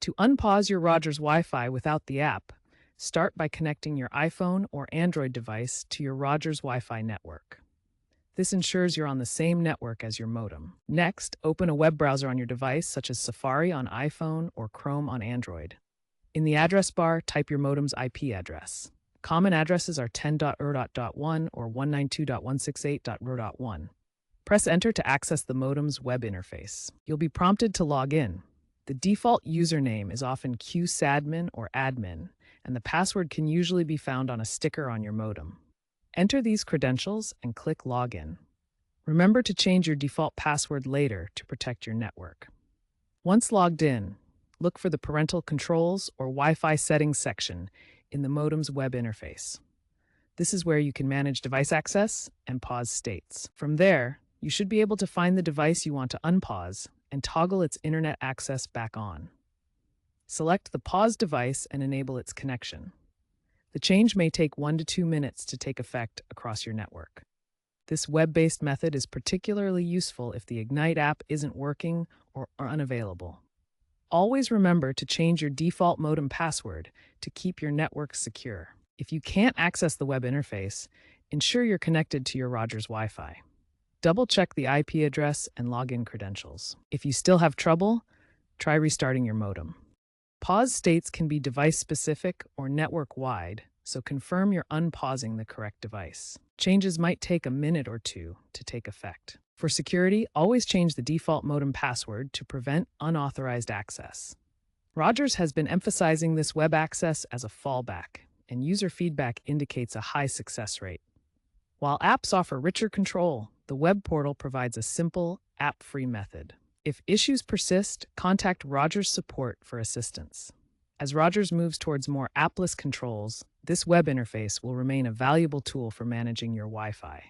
To unpause your Rogers Wi-Fi without the app, start by connecting your iPhone or Android device to your Rogers Wi-Fi network. This ensures you're on the same network as your modem. Next, open a web browser on your device, such as Safari on iPhone or Chrome on Android. In the address bar, type your modem's IP address. Common addresses are 10.0.1 or 192.168.0.1. Press Enter to access the modem's web interface. You'll be prompted to log in. The default username is often qsadmin or admin, and the password can usually be found on a sticker on your modem. Enter these credentials and click Login. Remember to change your default password later to protect your network. Once logged in, look for the Parental Controls or Wi-Fi Settings section in the modem's web interface. This is where you can manage device access and pause states. From there, you should be able to find the device you want to unpause and toggle its internet access back on. Select the paused device and enable its connection. The change may take 1 to 2 minutes to take effect across your network. This web-based method is particularly useful if the Ignite app isn't working or unavailable. Always remember to change your default modem password to keep your network secure. If you can't access the web interface, ensure you're connected to your Rogers Wi-Fi. Double-check the IP address and login credentials. If you still have trouble, try restarting your modem. Pause states can be device-specific or network-wide, so confirm you're unpausing the correct device. Changes might take a minute or two to take effect. For security, always change the default modem password to prevent unauthorized access. Rogers has been emphasizing this web access as a fallback, and user feedback indicates a high success rate. While apps offer richer control, the web portal provides a simple, app-free method. If issues persist, contact Rogers support for assistance. As Rogers moves towards more appless controls, this web interface will remain a valuable tool for managing your Wi-Fi.